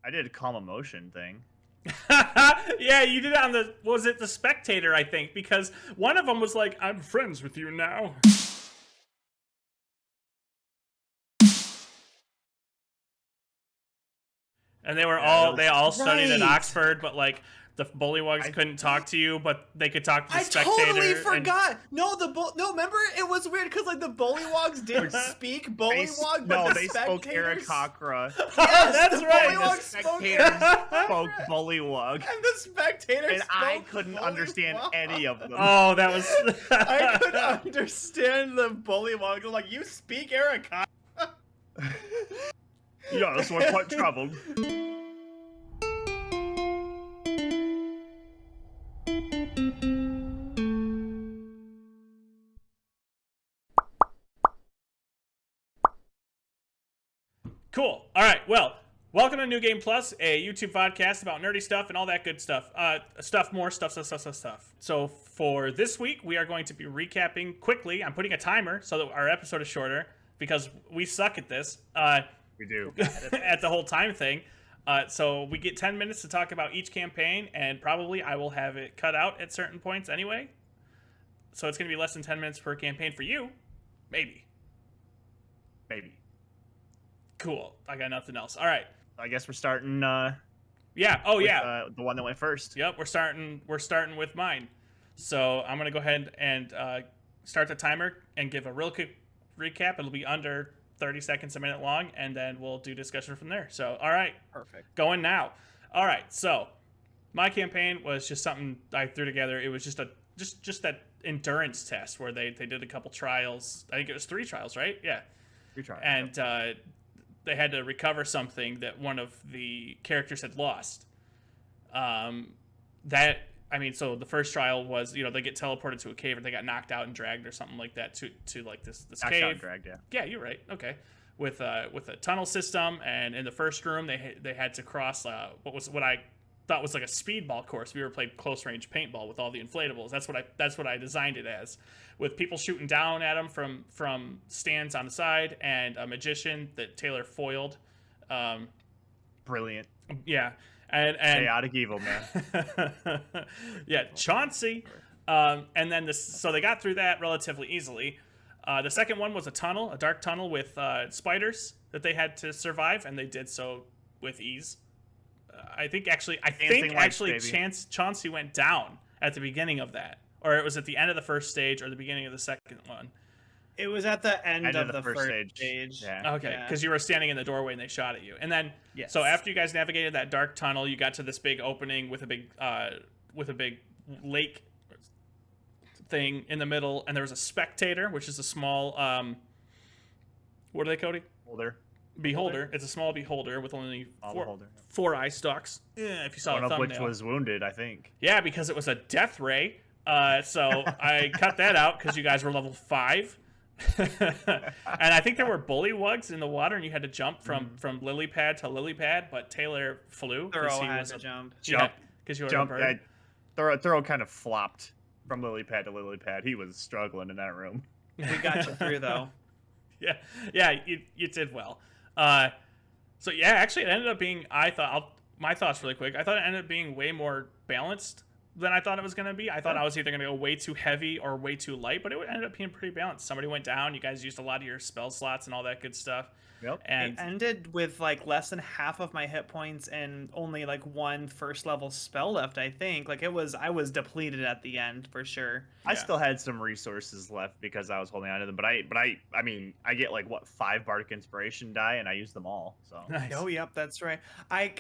I did a calm emotion thing. Yeah, you did it on the, was it the Spectator, I think, because one of them was like, I'm friends with you now. And they were they all studied at Oxford, but like the bullywugs couldn't talk to you, but they could talk to the Spectator. I totally forgot. No, remember it was weird because like the bullywugs didn't speak bullywug, but they spoke Aarakocra. Yes, that's right. The Spectators spoke bullywug, and the Spectators and I couldn't understand any of them. Oh, that was. I couldn't understand the bullywug. I'm like, you speak Aarakocra. Yes, we're quite troubled. Cool. All right. Well, welcome to New Game Plus, a YouTube podcast about nerdy stuff and all that good stuff. Stuff. So for this week, we are going to be recapping quickly. I'm putting a timer so that our episode is shorter because we suck at this. We do. At the whole time thing. So we get 10 minutes to talk about each campaign, and probably I will have it cut out at certain points anyway. So it's going to be less than 10 minutes per campaign for you. Maybe. Cool. I got nothing else. All right. I guess we're starting. Yeah. Oh, yeah. The one that went first. Yep. We're starting with mine. So I'm going to go ahead and start the timer and give a real quick recap. It'll be under 30 seconds, a minute long, and then we'll do discussion from there. So, all right. Perfect. Going now. All right. So my campaign was just something I threw together. It was just that endurance test where they did a couple trials. I think it was 3 trials, right? Yeah. 3 trials. And they had to recover something that one of the characters had lost. So the first trial was, they get teleported to a cave, or they got knocked out and dragged or something like that to like this knocked cave. Out and dragged, yeah. Yeah, you're right. Okay. With a tunnel system, and in the first room they had to cross what I thought was like a speedball course. We were playing close range paintball with all the inflatables. That's what I designed it as, with people shooting down at them from stands on the side, and a magician that Taylor foiled. Brilliant. Yeah. And chaotic evil, man. Yeah, Chauncey. And then so they got through that relatively easily. The second one was a dark tunnel with spiders that they had to survive, and they did so with ease. I think Chauncey went down at the beginning of that, or it was at the end of the first stage or the beginning of the second one. It was at the end of the first stage. Yeah. Okay, because you were standing in the doorway and they shot at you. And then, yes. So after you guys navigated that dark tunnel, you got to this big opening with a big lake thing in the middle, and there was a spectator, which is a small what are they, Cody? Beholder. It's a small beholder with only 4 eye stalks. Yeah, if you saw one a thumbnail. One of which was wounded, I think. Yeah, because it was a death ray. So I cut that out because you guys were level 5. And I think there were bullywugs in the water, and you had to jump from lily pad to lily pad, but Taylor flew. Thorough had to jump. Because you were a bird. Thorough kind of flopped from lily pad to lily pad. He was struggling in that room. We got you through, though. Yeah, you did well. So yeah, actually it ended up being, my thoughts really quick, I thought it ended up being way more balanced than I thought it was going to be. I thought I was either going to go way too heavy or way too light, but it ended up being pretty balanced. Somebody went down, you guys used a lot of your spell slots and all that good stuff. Yep. And it ended with like less than half of my hit points and only like 1 first level spell left, I think. Like I was depleted at the end for sure. I still had some resources left because I was holding on to them, but I mean, I get like 5 bardic inspiration die, and I use them all. So nice. Oh, yep, that's right. I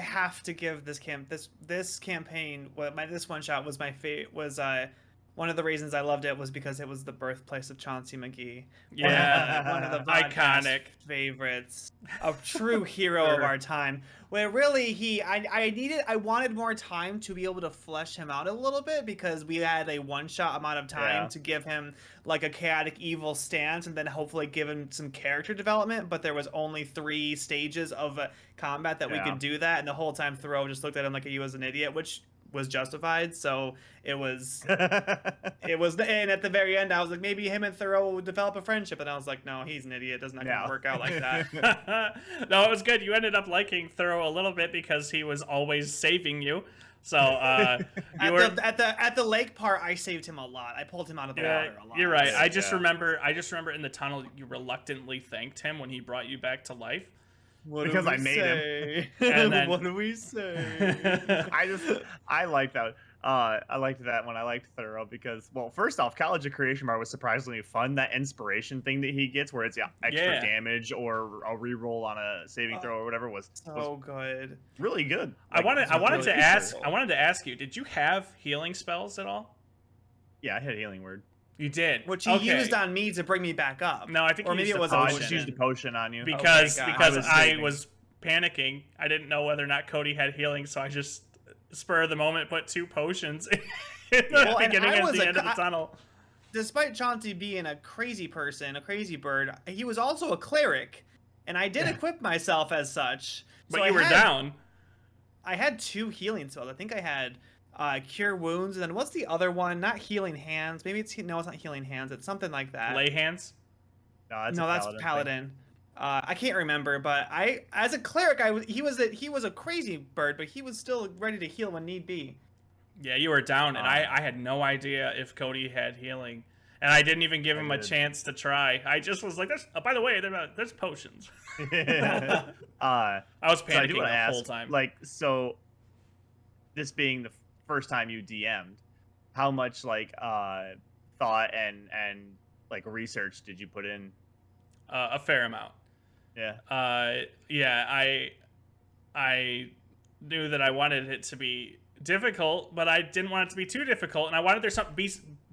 have to give this campaign, this one shot was my favorite. One of the reasons I loved it was because it was the birthplace of Chauncey McGee. Yeah, one of the iconic favorites, a true hero of our time. Where really I wanted more time to be able to flesh him out a little bit, because we had a one-shot amount of time to give him like a chaotic evil stance and then hopefully give him some character development. But there was only 3 stages of combat that we could do that, and the whole time Thoreau just looked at him like he was an idiot, which was justified. So it was and at the very end I was like, maybe him and Thoreau would develop a friendship, and I was like, no, he's an idiot. It's not gonna work out like that. No, it was good. You ended up liking Thoreau a little bit because he was always saving you. So at the lake part, I saved him a lot. I pulled him out of the water a lot. You're right. I just remember in the tunnel you reluctantly thanked him when he brought you back to life. Because I made him. And then, what do we say? I like that. I liked that when I liked Thorough because, well, first off, College of Creation Bar was surprisingly fun. That inspiration thing that he gets, where it's extra damage or a reroll on a saving throw or whatever, was good. Really good. Like, I wanted to ask you, did you have healing spells at all? Yeah, I had Healing Word. You did, which he used on me to bring me back up. No, I think, or maybe it was I just used a potion on you because I was panicking. I didn't know whether or not Cody had healing, so I just spur of the moment put 2 potions in the beginning and the end of the tunnel. Despite Chauncey being a crazy person, a crazy bird, he was also a cleric, and I did equip myself as such. But so you were down. I had 2 healing spells. I think I had Cure Wounds, and then what's the other one? Not Healing Hands. Maybe it's not Healing Hands. It's something like that. Lay Hands? No, that's Paladin. I can't remember, but as a cleric, he was a crazy bird, but he was still ready to heal when need be. Yeah, you were down, and I had no idea if Cody had healing, and I didn't even give him a chance to try. I just was like, by the way, there's potions. I was panicking the whole time. Like, so this being the first time you DM'd, how much like thought and like research did you put in? A fair amount. Yeah. I knew that I wanted it to be difficult, but I didn't want it to be too difficult, and I wanted there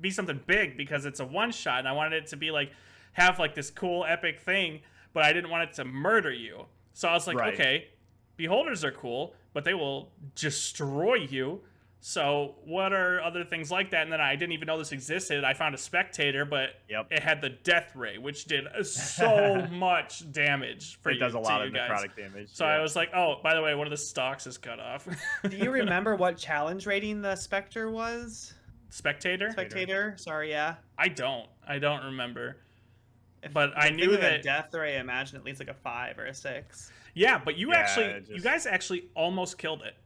be something big because it's a one shot, and I wanted it to be like have like this cool epic thing, but I didn't want it to murder you. So I was like, okay, beholders are cool, but they will destroy you. So what are other things like that? And then I didn't even know this existed. I found a spectator, but it had the death ray, which did so much damage for you. It does a lot of necrotic damage. So I was like, oh, by the way, one of the stalks is cut off. Do you remember what challenge rating the Spectre was? Spectator? Sorry, yeah. I don't remember. But I knew that death ray, I imagine at least like a 5 or a 6. Yeah, but you guys actually almost killed it.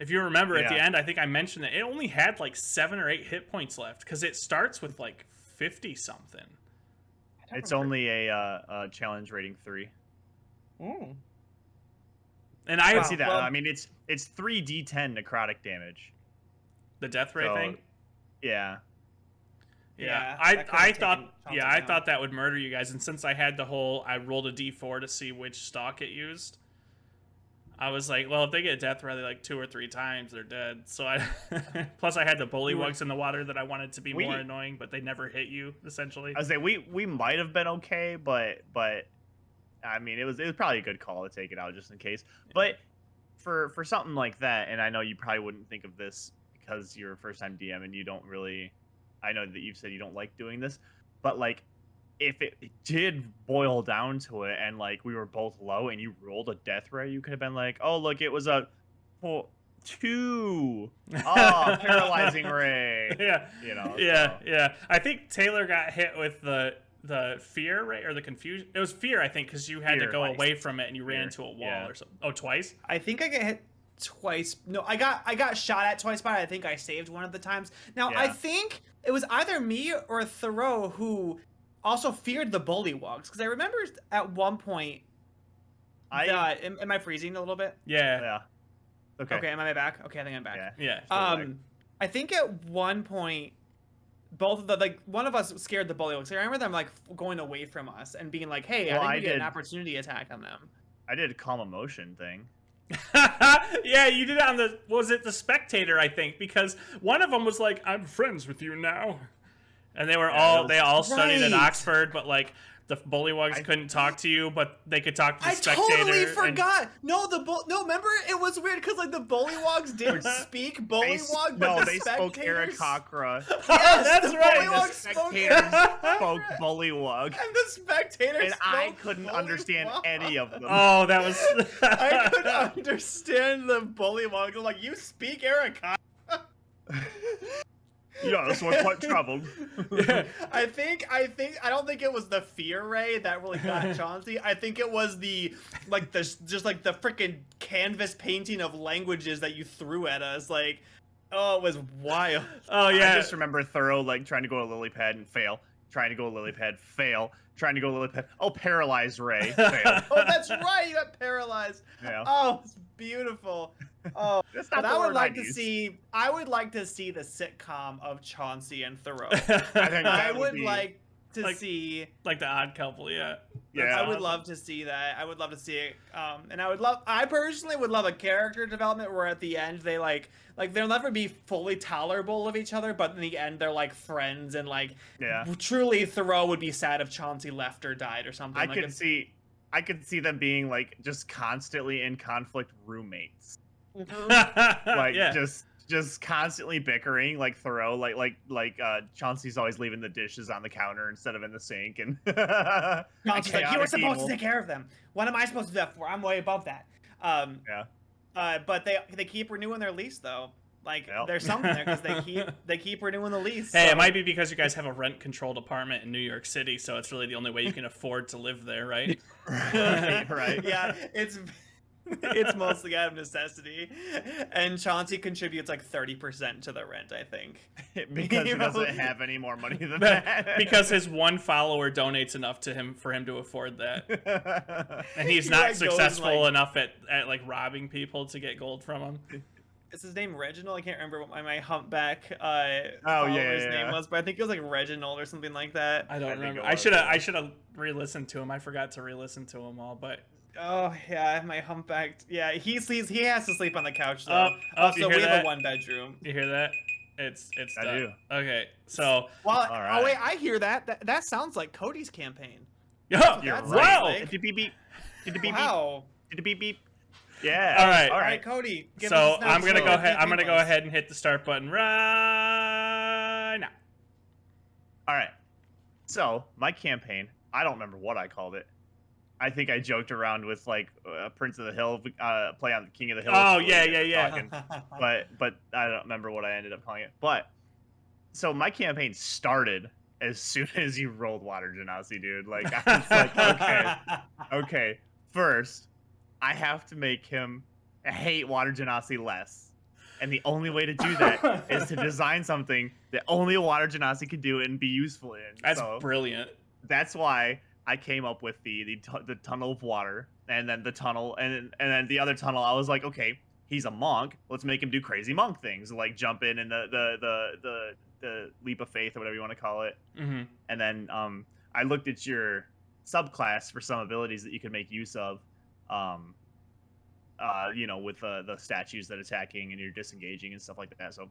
If you remember at the end, I think I mentioned that it only had like 7 or 8 hit points left because it starts with like 50 something. It's only a challenge rating 3. Mm. And I see that. I mean, it's 3d10 necrotic damage. The death ray thing. Yeah. Yeah, I thought that would murder you guys, and since I had I rolled a d4 to see which stock it used. I was like, well, if they get death ray like 2 or 3 times, they're dead. So plus I had the bullywugs in the water that I wanted to be more annoying, but they never hit you essentially. I was like, we might have been okay, but I mean, it was probably a good call to take it out just in case. But for something like that, and I know you probably wouldn't think of this because you're a first time DM and you don't really. I know that you've said you don't like doing this, but like, if it did boil down to it and like we were both low and you rolled a death ray, you could have been like, oh look, it was a 2. Oh, paralyzing ray. Yeah. You know. Yeah, so. Yeah. I think Taylor got hit with the fear ray or the confusion. It was fear, I think, because you had to go away from it and you ran into a wall or something. Oh, twice? I think I get hit twice. No, I got shot at twice, but I think I saved one of the times. Now I think it was either me or Thoreau who also feared the bullywugs, because I remember at one point. Am I freezing a little bit? Yeah. Okay. Am I back? Okay, I think I'm back. Yeah. I think at one point, both of the one of us scared the bullywugs. I remember them like going away from us and being like, "Hey, I think we get an opportunity attack on them." I did a calm emotion thing. Yeah, you did it on the spectator, I think, because one of them was like, "I'm friends with you now," and they all studied at Oxford, but like the bullywugs couldn't talk to you, but they could talk to the spectator. I totally forgot. No, remember it was weird because like the bullywugs didn't speak bullywug, but they spoke Aarakocra. Yes, that's right. The spectators spoke bullywug, and the spectators. And I couldn't understand any of them. Oh, that was. I couldn't understand the bullywug. I'm like, you speak Aarakocra. Yes, we're quite troubled. I don't think it was the fear ray that really got Chauncey. I think it was the freaking canvas painting of languages that you threw at us. Like, oh, it was wild. Oh I yeah. just remember Thorough like trying to go to lily pad and fail, trying to go to lily pad, fail, trying to go to lily pad. Oh, paralyzed Ray, fail. Oh, that's right. You got paralyzed. Yeah. Oh, it's beautiful. Oh, That's not but the I would word like I'd to use. see. I would like to see the sitcom of Chauncey and Thoreau. I think I that would be, like to like- see. Like the Odd Couple, yeah. Yeah. I would love to see that. I would love to see it. And I personally would love a character development where at the end they like they'll never be fully tolerable of each other, but in the end they're like friends and like Yeah. truly Thoreau would be sad if Chauncey left or died or something. I like could see them being like just constantly in conflict roommates. Mhm. Like yeah. just constantly bickering, like Thoreau, like Chauncey's always leaving the dishes on the counter instead of in the sink, and Chauncey's like, you were chaotic supposed evil. to take care of them. What am I supposed to do that for? I'm way above that. Yeah. But they keep renewing their lease though. Like Yep. there's something there because they keep renewing the lease. Hey, so. it might be because you guys have a rent-controlled apartment in New York City, so it's really the only way you can afford to live there, right? right. Yeah, it's mostly out of necessity, and Chauncey contributes like 30% to the rent, I think. Because he doesn't have any more money than that. Because his one follower donates enough to him for him to afford that, and he's He, not like, goes, successful like- enough at like robbing people to get gold from him. Is his name Reginald? I can't remember what my humpback yeah, follower's yeah. name was, but I think it was like Reginald or something like that. I don't think remember. it I was, should have. yeah. I should have re-listened to him. I forgot to re-listen to them all, but Oh yeah, my humpback. Yeah, he sleeps. He has to sleep on the couch though. Oh, you Also, hear we have that? a one bedroom. you hear that? It's I done. do. Okay, so Well, All right. oh wait, I hear that. That sounds like Cody's campaign. oh, You're That's right. wow. like- Did the beep beep? Did the beep beep? Wow. Did the beep beep? Yeah. All right. All All right, right. Cody. Give So us a I'm gonna snapshot go of ahead. I'm gonna go was. ahead and hit the start button right now. All right. So my campaign, I don't remember what I called it. I think I joked around with like Prince of the Hill, play on the King of the Hill. Oh, when we yeah, were yeah, yeah. talking. but I don't remember what I ended up calling it. But so my campaign started as soon as you rolled Water Genasi, dude. Like I was like, okay. First, I have to make him hate Water Genasi less. And the only way to do that is to design something that only a Water Genasi can do and be useful in. That's So brilliant. that's why I came up with the tunnel of water, and then the tunnel, and then the other tunnel. I was like, okay, he's a monk. Let's make him do crazy monk things, like jump in and the leap of faith or whatever you want to call it. Mm-hmm. And then I looked at your subclass for some abilities that you could make use of. You know, with the statues that attacking and you're disengaging and stuff like that. So,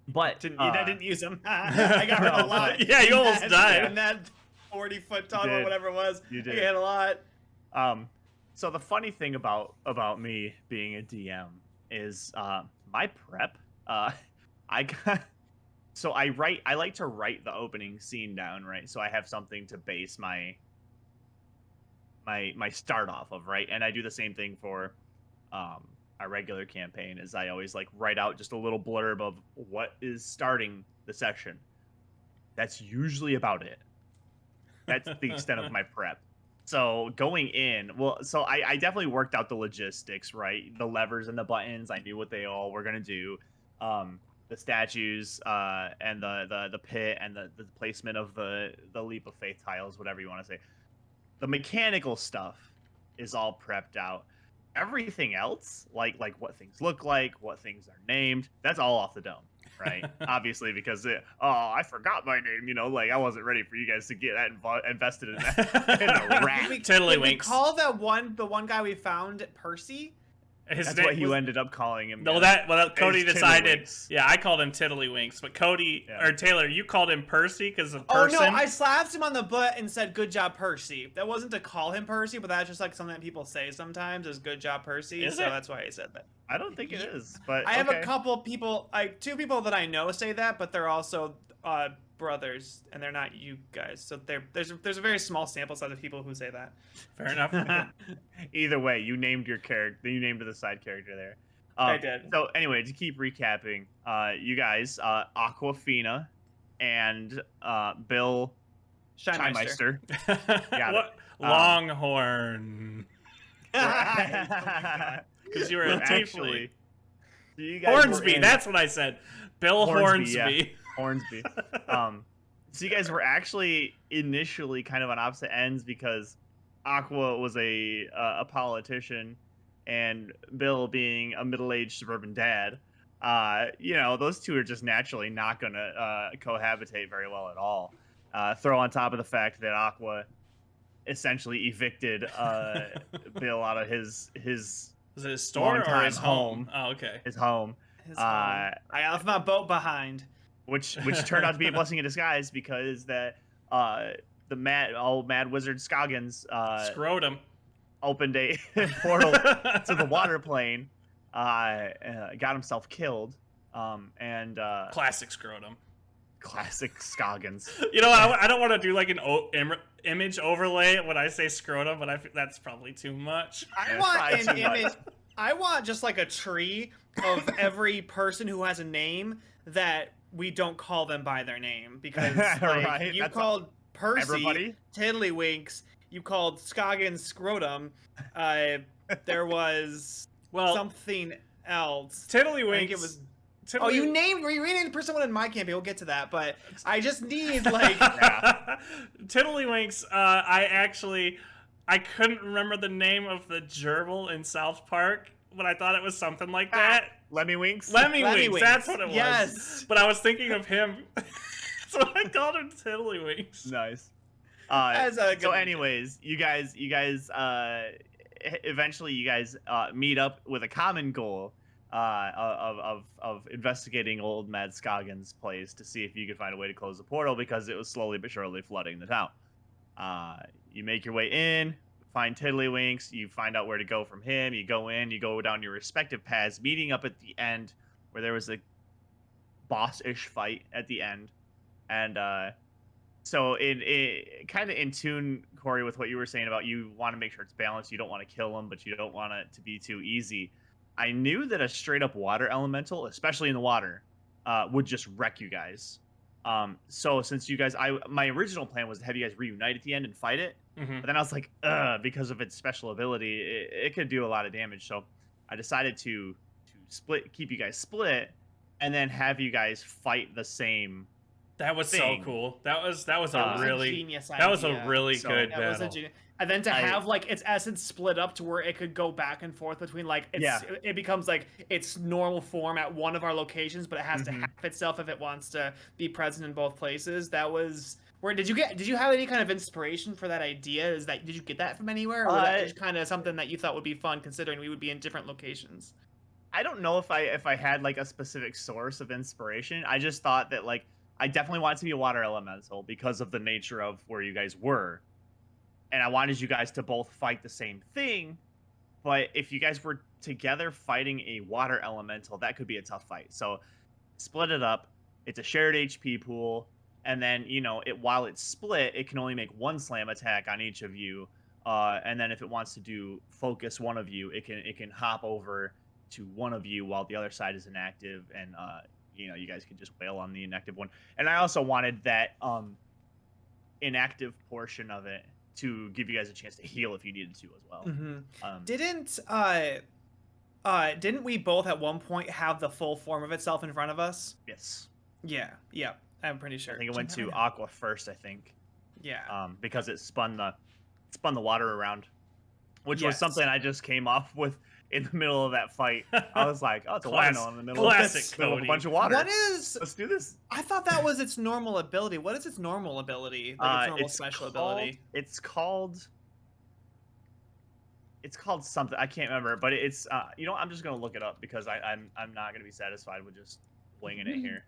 but I didn't use him. I got rid of a lot. Yeah, you almost died. In that 40-foot tunnel, or did. whatever it was. You I did. hit a lot. So the funny thing about me being a DM is my prep. I got so I like to write the opening scene down, right? So I have something to base my start off of, right? And I do the same thing for a regular campaign. Is I always like write out just a little blurb of what is starting the session. That's usually about it. That's the extent of my prep. So going in, so I definitely worked out the logistics, right? The levers and the buttons. I knew what they all were gonna do. The statues, and the pit, and the placement of the leap of faith tiles, whatever you want to say. The mechanical stuff is all prepped out. Everything else, like what things look like, what things are named, that's all off the dome. Right, obviously, because I forgot my name. You know, like I wasn't ready for you guys to get that invested in that. In a rat. Tiddly Did we winks. call the one guy we found Percy? His That's name what you was- ended up calling him. No, yeah. Cody It's decided. Tiddlywinks. Yeah, I called him Tiddlywinks, but Cody Yeah. or Taylor, you called him Percy because of Oh person. no, I slapped him on the butt and said "Good job, Percy." That wasn't to call him Percy, but that's just like something that people say sometimes is "Good job, Percy." Is so it? that's why I said that. I don't think it is, but I have okay. a couple people, two people that I know say that, but they're also brothers, and they're not you guys. So there's a very small sample size of people who say that. Fair enough. Either way, you named your character. You named the side character there. I did. So anyway, to keep recapping, you guys, Aquafina and Bill Scheinmeister. Scheinmeister. Got it. What Longhorn? God. Because you were Were a tiefling. so you guys were Hornsby. in- That's what I said. Bill Hornsby, Hornsby. Hornsby. So you guys were actually initially kind of on opposite ends because Aqua was a politician, and Bill being a middle-aged suburban dad. Those two are just naturally not going to cohabitate very well at all. Throw on top of the fact that Aqua essentially evicted Bill out of his Was it his store or longtime his home? Oh, okay. his home. His home. I left my boat behind. Which turned out to be a blessing in disguise because that the mad wizard Scoggins Scrotum. opened a portal to the water plane, got himself killed, and Classic scrotum. classic Scoggins. You know, I don't want to do like an image overlay when I say scrotum, but that's probably too much. I Yeah, want probably an too much. image. I want just like a tree of every person who has a name that we don't call them by their name because like, Right, you that's called Percy everybody. Tiddlywinks, you called Scoggins Scrotum. There was Well, something else. Tiddlywinks. I think it was. Oh, you renamed the person in my campaign. We'll get to that, but I just need like. Yeah. Tiddlywinks. I couldn't remember the name of the gerbil in South Park, but I thought it was something like that. Lemmy Winks. Lemmywinks. That's what it was. Yes. But I was thinking of him, so I called him Tiddlywinks. Nice. As a good So, one. anyways, you guys, eventually, you guys meet up with a common goal of investigating old Mad Scoggins' place to see if you could find a way to close the portal because it was slowly but surely flooding the town. You make your way in, find Tiddlywinks, you find out where to go from him, you go in, you go down your respective paths, meeting up at the end where there was a boss-ish fight at the end. And so it kind of in tune, Corey, with what you were saying about you want to make sure it's balanced, you don't want to kill them, but you don't want it to be too easy. I knew that a straight-up water elemental, especially in the water, would just wreck you guys. So since you guys, my original plan was to have you guys reunite at the end and fight it, but then I was like, because of its special ability, it could do a lot of damage. So I decided to keep you guys split, and then have you guys fight the same. That was thing. so cool. That was a a really genius that was a idea. really So- good That was a battle. genius. And then to have like its essence split up to where it could go back and forth between like it becomes like its normal form at one of our locations, but it has to Mhm. half itself if it wants to be present in both places. That was where did you have any kind of inspiration for that idea? Did you get that from anywhere, or was that just kind of something that you thought would be fun considering we would be in different locations? I don't know if I had like a specific source of inspiration. I just thought that like I definitely wanted to be a water elemental because of the nature of where you guys were. And I wanted you guys to both fight the same thing, but if you guys were together fighting a water elemental, that could be a tough fight. So split it up. It's a shared HP pool, and then while it's split, it can only make one slam attack on each of you. And then if it wants to focus one of you, it can hop over to one of you while the other side is inactive, and you guys can just wail on the inactive one. And I also wanted that inactive portion of it to give you guys a chance to heal if you needed to as well. Mm-hmm. Didn't we both at one point have the full form of itself in front of us? Yes. Yeah, I'm pretty sure. I think it went to Aqua first, I think. Yeah. Because it spun the water around, which was Yes. something I just came off with in the middle of that fight. I was like, oh, it's a watermelon in the middle of a bunch of water. Let's do this. I thought that was its normal ability. What is its normal ability? Like its normal special ability? It's called something. I can't remember, but it's I'm just gonna look it up because I'm not gonna be satisfied with just winging it here.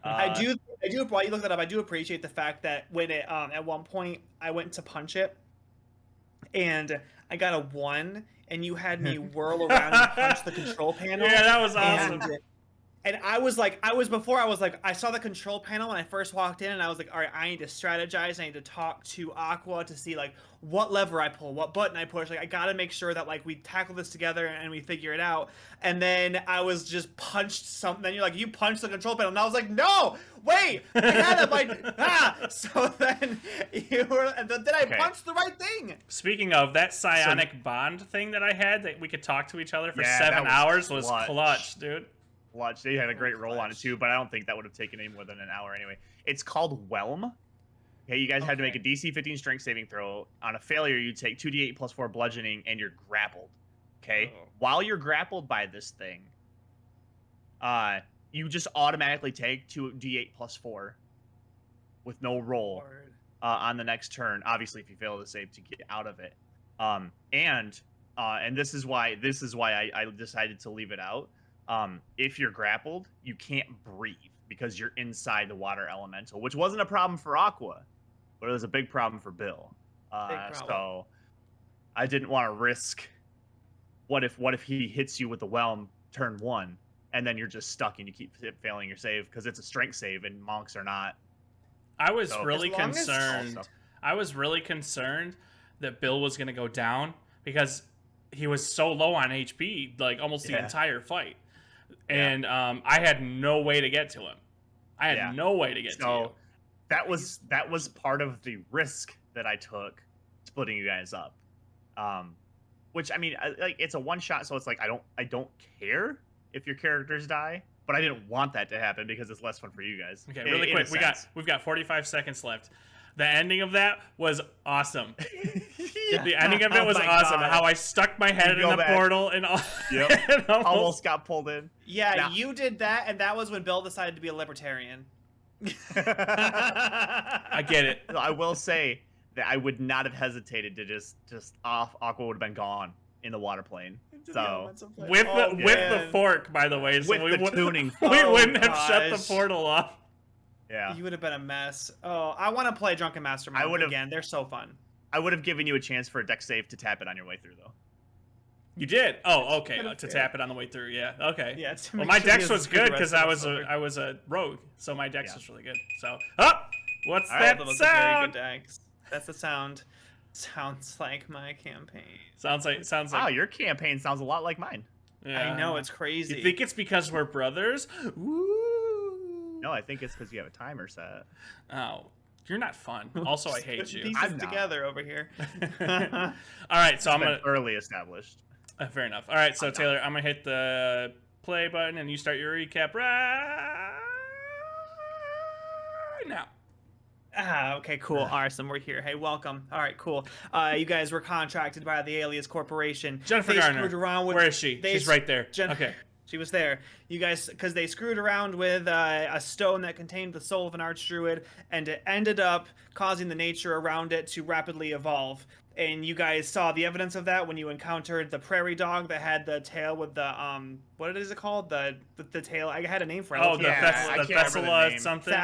I do. While you look that up, I do appreciate the fact that when it at one point I went to punch it, and I got a 1, and you had me whirl around and punch the control panel. Yeah, that was awesome. And I saw the control panel when I first walked in, and I was like, all right, I need to strategize. I need to talk to Aqua to see like what lever I pull, what button I push. Like, I got to make sure that like we tackle this together and we figure it out. And then I was just punched something. Then you're like, you punched the control panel, and I was like, no, wait, I had it. So then I punched the right thing. Speaking of that psionic bond thing that I had, that we could talk to each other for Yeah, 7 that hours, was was clutch, dude. Clutch. They had a great roll on it too, but I don't think that would have taken any more than an hour anyway. It's called Whelm. Okay, you guys had to make a DC 15 strength saving throw. On a failure, you take 2d8 plus 4 bludgeoning, and you're grappled. Okay? Oh. While you're grappled by this thing, you just automatically take 2d8 plus 4 with no roll on the next turn. Obviously, if you fail to save to get out of it. And this is why I decided to leave it out. If you're grappled, you can't breathe because you're inside the water elemental, which wasn't a problem for Aqua, but it was a big problem for Bill. So I didn't want to risk. What if he hits you with the whelm turn 1, and then you're just stuck and you keep failing your save because it's a strength save and monks are not. I was So, really concerned. I was really concerned that Bill was going to go down because he was so low on HP, like almost the entire fight. And I had no way to get to him. I had no way to get to you. That was part of the risk that I took splitting you guys up. Which I mean, like it's a one shot, so it's like I don't care if your characters die, but I didn't want that to happen because it's less fun for you guys. Okay, really quick, we've got 45 seconds left. The ending of that was awesome. The ending of it was awesome. God. How I stuck my head in the portal and, and almost got pulled in. Yeah, you did that, and that was when Bill decided to be a libertarian. I get it. I will say that I would not have hesitated to just Aqua would have been gone in the water plane. So with the fork, by the way, so with the tuning, we wouldn't have shut the portal off. Yeah, you would have been a mess. Oh, I want to play Drunken Mastermind again. They're so fun. I would have given you a chance for a deck save to tap it on your way through, though. You did? Oh, okay. To tap it on the way through, yeah. Okay. Yeah. Well, my dex was good because I was a rogue, so my dex was really good. So, what's that sound? Very good dex. That's the sound. Sounds like my campaign. Sounds like. Wow, your campaign sounds a lot like mine. Yeah. I know, it's crazy. You think it's because we're brothers? Woo! No, I think it's because you have a timer set. Oh, you're not fun. Also, I hate you. I'm together over here. All right, so I'm gonna early established. Fair enough. All right, so Taylor, I'm gonna hit the play button, and you start your recap right now. Okay, cool. Awesome. We're here. Hey, welcome. All right, cool. You guys were contracted by the Alias Corporation. Jennifer Garner. Where is she? She's right there. Okay. She was there. You guys, because they screwed around with a stone that contained the soul of an archdruid, and it ended up causing the nature around it to rapidly evolve. And you guys saw the evidence of that when you encountered the prairie dog that had the tail with the what is it called? The tail. I had a name for it. Oh, the Thessala something. Something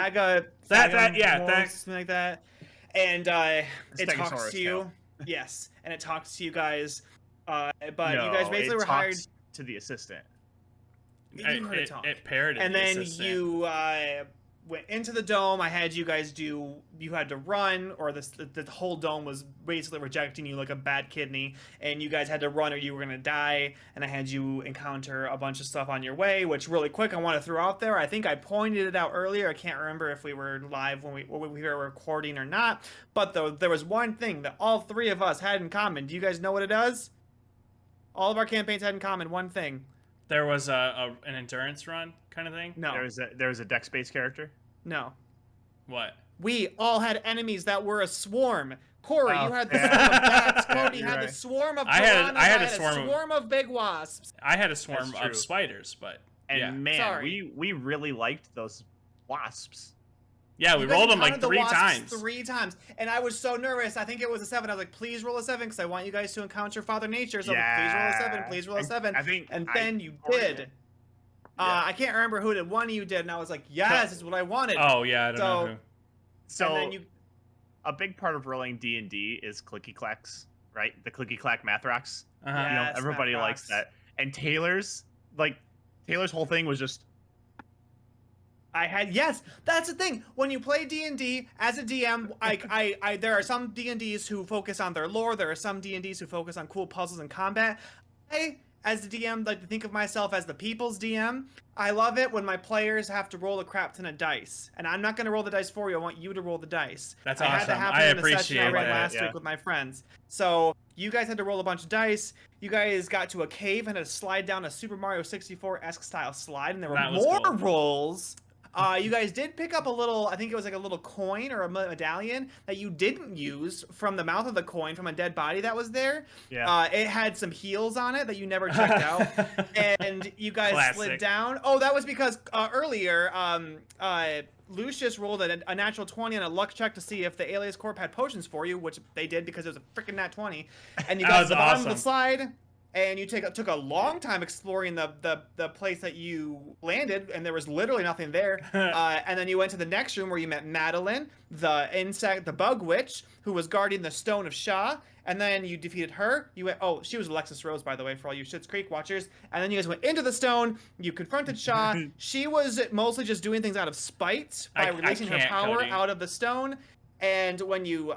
like that. And it talks to you. Yes, and it talks to you guys. But you guys basically were hired to the assistant. It parroted. And then you went into the dome. I had you guys you had to run, or the whole dome was basically rejecting you like a bad kidney, and you guys had to run or you were going to die. And I had you encounter a bunch of stuff on your way, which really quick I want to throw out there. I think I pointed it out earlier. I can't remember if we were live when we were recording or not, but there was one thing that all three of us had in common. Do you guys know what it does? All of our campaigns had in common one thing. There was an endurance run kind of thing? No. There was a dex-based character? No. What? We all had enemies that were a swarm. Corey, you had the swarm of bats. Cody had the swarm of piranhas. I had a swarm of big wasps. I had a swarm of spiders, but we really liked those wasps. Yeah, we rolled them like 3 times. 3 times. And I was so nervous. I think it was a 7. I was like, please roll a 7 because I want you guys to encounter Father Nature. So please roll a 7. Please roll a 7. Then you did. I can't remember who did. One of you did. And I was like, yes, this is what I wanted. Oh, yeah, I don't know who. So a big part of rolling D&D is clicky clacks, right? The clicky clack math rocks. Yes, everybody likes that. And Taylor's whole thing was just Yes, that's the thing. When you play D&D as a DM, there are some D&Ds who focus on their lore. There are some D&Ds who focus on cool puzzles and combat. I, as the DM, like to think of myself as the people's DM. I love it when my players have to roll a crap ton of dice, and I'm not going to roll the dice for you. I want you to roll the dice. That's I awesome. had that happen I in a session I appreciate ran that, last yeah. week with my friends. So you guys had to roll a bunch of dice. You guys got to a cave and had to slide down a Super Mario 64-esque style slide, and there were That was more cool. rolls. You guys did pick up a little, I think it was like a little coin or a medallion that you didn't use from the mouth of the coin from a dead body that was there. Yeah. It had some heals on it that you never checked out. And you guys Classic. slid down. Oh, that was because earlier, Lucius rolled a natural 20 on a luck check to see if the Alias Corp had potions for you, which they did because it was a freaking nat 20. And you That got to was the bottom of the awesome. slide. And you took a long time exploring the place that you landed, and there was literally nothing there. And then you went to the next room where you met Madeline, the bug witch, who was guarding the Stone of Shah. And then you defeated her. You went. Oh, she was Alexis Rose, by the way, for all you Schitt's Creek watchers. And then you guys went into the stone. You confronted Shah. She was mostly just doing things out of spite by releasing her can't, power Cody. out of the stone. And when you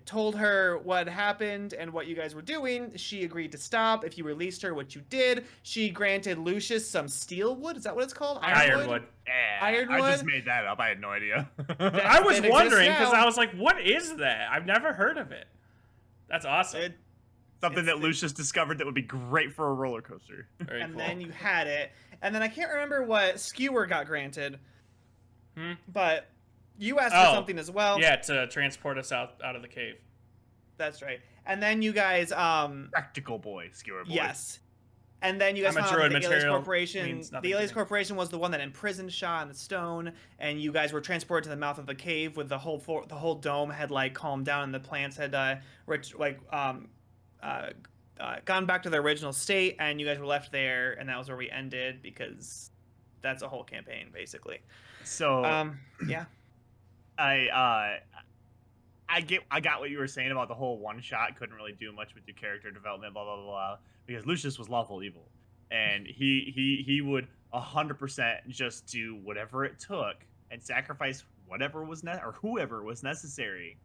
told her what happened and what you guys were doing, she agreed to stop. If you released her, which you did, she granted Lucius some steel wood. Is that what it's called? Ironwood. Yeah, Ironwood? I just made that up. I had no idea. I was It exists wondering because now. I was like, what is that? I've never heard of it. That's awesome. Something that Lucius discovered that would be great for a roller coaster. Very And cool. then you had it. And then I can't remember what Skewer got granted. Hmm? But you asked Oh, for something as well. Yeah, to transport us out of the cave. That's right. And then you guys, Practical boy, skewer boy. yes. And then you guys I'm a found out druid that the Alias material Corporation, means nothing the to Alias me. Corporation was the one that imprisoned Shah in the stone, and you guys were transported to the mouth of the cave with the whole dome had like calmed down and the plants had gone back to their original state, and you guys were left there, and that was where we ended because that's a whole campaign basically. So Yeah. I got what you were saying about the whole one shot. Couldn't really do much with your character development, blah blah blah, blah because Lucius was lawful evil, and he would 100% just do whatever it took and sacrifice whatever was or whoever was necessary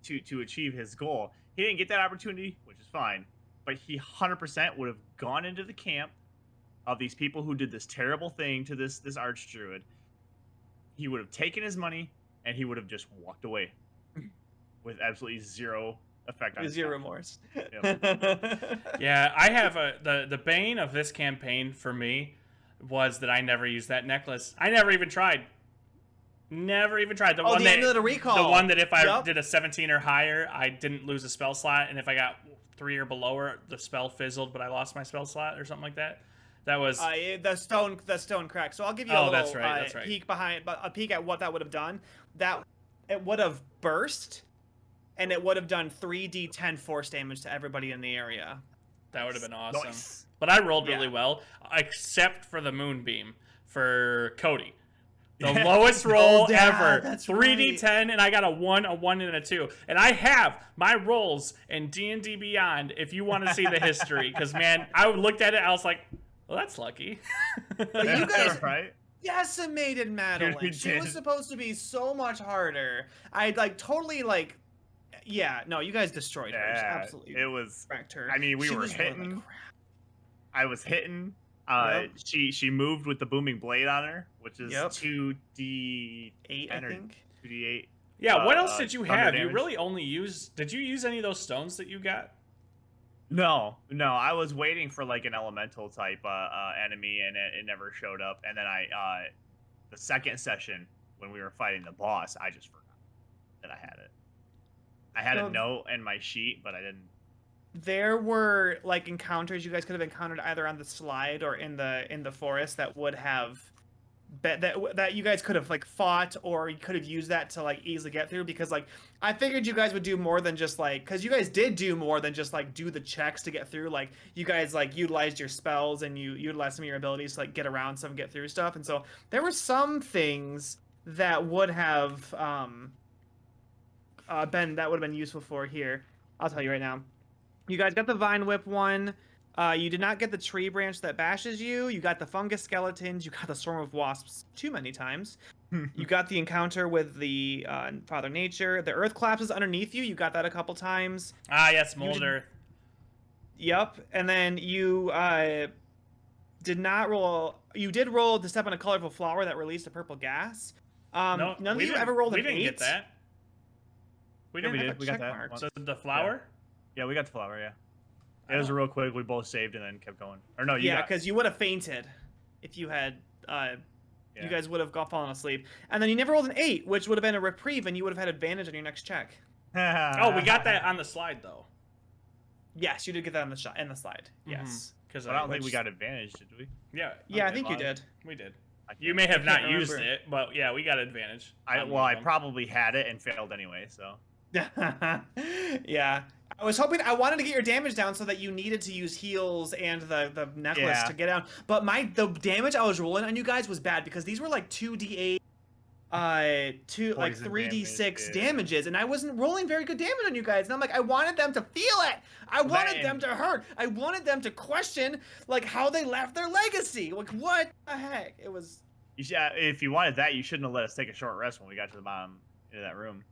to achieve his goal. He didn't get that opportunity, which is fine, but he 100% would have gone into the camp of these people who did this terrible thing to this archdruid. He would have taken his money and he would have just walked away with absolutely zero effect on his Zero conscience. remorse. Yep. Yeah, I have the bane of this campaign for me was that I never used that necklace. I never even tried. Never even tried. The Oh, one the that Amulet of Recall. the one that if I Yup. did a 17 or higher, I didn't lose a spell slot, and if I got 3 or below, the spell fizzled, but I lost my spell slot or something like that. That was The stone crack. So I'll give you a Oh, little that's right, that's right. a peek at what that would have done. That it would have burst, and it would have done 3d10 force damage to everybody in the area. that would have been awesome. Nice. But I rolled really Yeah. well, except for the moonbeam for Cody. The lowest roll yeah, ever. that's 3d10, and I got a 1, and a 2. And I have my rolls in D&D Beyond if you want to see the history. Because, man, I looked at it, I was like, well, that's lucky. But you guys right? decimated Madeline. We She did. was supposed to be so much harder. I totally yeah. No, you guys destroyed her. Just Yeah, absolutely it was. wrecked her. I mean, we She were was rolling hitting. like crap. I was hitting. Yep. She moved with the booming blade on her, which is Yep. 2d 8, I think. 2d8. Yeah, what else did you thunder have? You damage. really only used... Did you use any of those stones that you got? No. I was waiting for like an elemental type enemy, and it never showed up. And then the second session when we were fighting the boss, I just forgot that I had it. I had a So- note in my sheet, but I didn't. There were encounters you guys could have encountered either on the slide or in the forest that would have that you guys could have fought, or you could have used that to easily get through, because I figured you guys would do more than just because you guys did do more than just do the checks to get through. You guys utilized your spells and you utilized some of your abilities to get around some, get through stuff, and so there were some things that would have been useful for here. I'll tell you right now. You guys got the Vine Whip one. You did not get the tree branch that bashes you. You got the fungus skeletons. You got the swarm of wasps too many times. You got the encounter with the Father Nature. The Earth collapses underneath you. You got that a couple times. Ah, yes, You Mold did- Earth. Yep. And then you did not roll. You did roll to step on a colorful flower that released a purple gas. No, None of we you didn't- ever rolled We an didn't 8. get that. We Yeah, didn't. we have did. a We got check that. mark. once. The flower. Yeah, we got the flower. Yeah. I It was don't- real quick. We both saved and then kept going. Or no, you Yeah, got. because you would have fainted if you had. Yeah. You guys would have fallen asleep, and then you never rolled an 8, which would have been a reprieve, and you would have had advantage on your next check. Oh, we got that on the slide though. Yes, you did get that on the shot in the slide. Yes. Because But I don't think we got advantage, did we? Yeah, Yeah, I Okay, think you well, did. we did. I can't- You may have I not can't used remember. it, but yeah, we got advantage. on Well, one I of them. probably had it and failed anyway. So. Yeah. I was hoping I wanted to get your damage down so that you needed to use heals and the necklace Yeah. to get down. But the damage I was rolling on you guys was bad because these were like 2d8 like Poison 3d6 damage, yeah. damages, and I wasn't rolling very good damage on you guys. And I'm like, I wanted them to feel it. I wanted Man. them to hurt. I wanted them to question like how they left their legacy. Like what the heck? It was You should, if you wanted that, you shouldn't have let us take a short rest when we got to the bottom of that room.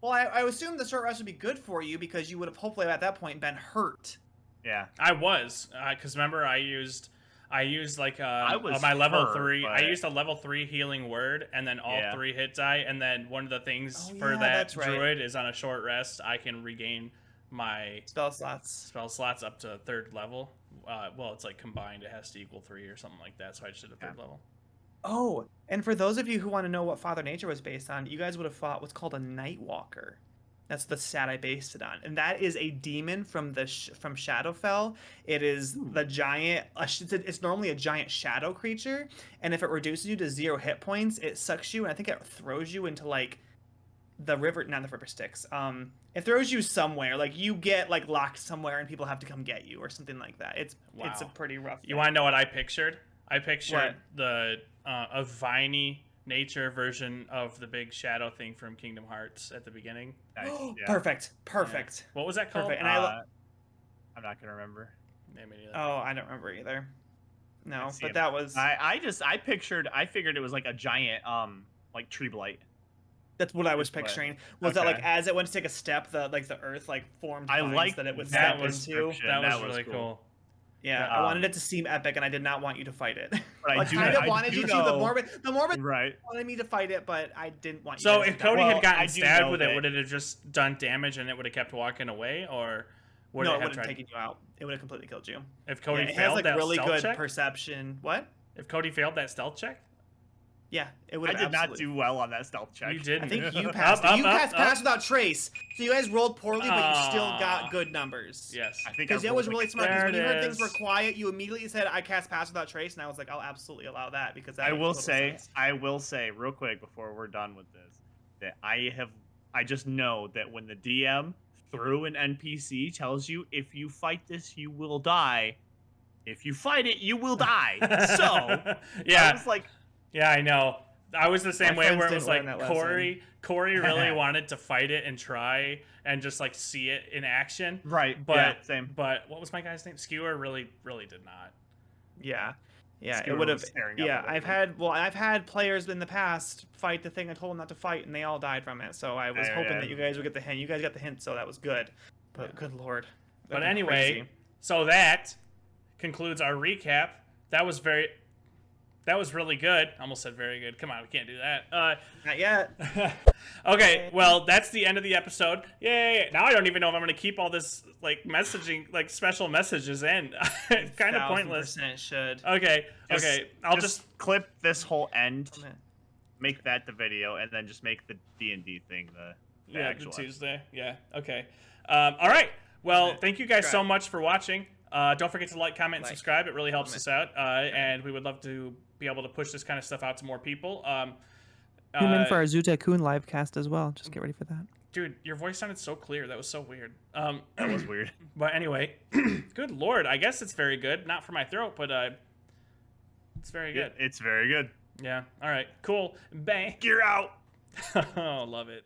well, I assumed the short rest would be good for you because you would have hopefully at that point been hurt. Yeah. I was, because remember I used like was my level hurt, 3. I but- used a level 3 healing word, and then all Yeah. 3 hit die, and then one of the things Oh, for yeah, that that's right. druid is on a short rest. I can regain my Spell slots. spell slots up to 3rd level. Well, it's like combined; it has to equal 3 or something like that. So I just did a 3rd level. Oh, and for those of you who want to know what Father Nature was based on, you guys would have fought what's called a Nightwalker. That's the stat I based it on, and that is a demon from from Shadowfell. It is the giant. It's normally a giant shadow creature, and if it reduces you to 0 hit points, it sucks you, and I think it throws you into like the river. Not the river Styx. It throws you somewhere. Like you get like locked somewhere, and people have to come get you or something like that. It's a Wow. pretty rough. You want to know what I pictured? I pictured What? the a viney nature version of the big shadow thing from Kingdom Hearts at the beginning. Nice. Yeah. Perfect. What was that called? Perfect. And I'm not gonna remember. Yeah, me neither. Oh, I don't remember either. No, Let's see but if- that was I figured it was like a giant like tree blight. that's what I was Just what- picturing. Was that like okay. as it went to take a step, the earth like formed I vines like that it would that step was into? description. that was that was really cool. cool. Yeah, Yeah, I wanted it to seem epic, and I did not want you to fight it. But I I do- kind of I wanted do you to. know- The morbid Right. wanted me to fight it, but I didn't want you. So guys if to die. Cody Well, had gotten I do stabbed know with it, that- would it have just done damage and it would have kept walking away, or would no, it it have would have tried? taken you out. It would have completely killed you. If Cody Yeah, it has failed like that really stealth good check, perception. What? if Cody failed that stealth check, Yeah, it would. I did not do well on that stealth check. you didn't. I think you passed. You passed up. without trace. So you guys rolled poorly, but you still Ah. got good numbers. Yes. I think Because I it was rolled, really like, smart. Because There when you it heard things were is. quiet, you immediately said, "I cast pass without trace," and I was like, "I'll absolutely allow that," because that I makes will total say, sense. real quick before we're done with this, that I just know that when the DM through an NPC tells you if you fight this you will die, if you fight it you will die. So I yeah, was like, yeah, I know. I was the same My way friends where it didn't was like learn that lesson. Corey really wanted to fight it and try and just like see it in action. right, But yeah, same. But what was my guy's name? Skewer really did not. Yeah, it Skewer would was have. staring up Yeah, at I've had players in the past fight the thing I told them not to fight, and they all died from it. So I was Yeah, hoping yeah. that you guys would get the hint. You guys got the hint, so that was good. But Yeah. good lord. But That'd be anyway, crazy. so that concludes our recap. That was really good. I almost said very good. Come on, we can't do that. Not yet. Okay, well, that's the end of the episode. Yay! Now I don't even know if I'm going to keep all this like messaging, like special messages in. It's kind of pointless. 1000% should. Okay, I'll just clip this whole end, Oh, man. make that the video, and then just make the D&D thing the yeah, the actual Tuesday. Yeah, okay. All right. Well, Okay. thank you guys so Subscribe. much for watching. Don't forget to like, comment, and Like, subscribe. It really helps comment. us out, and we would love to be able to push this kind of stuff out to more people. Tune in for our Zutekun live cast as well. Just get ready for that. Dude, your voice sounded so clear. That was so weird. That was weird. But anyway, good lord. I guess it's very good. Not for my throat, but it's very good. It's very good. Yeah. All right. Cool. Bang. Gear out. Oh, love it.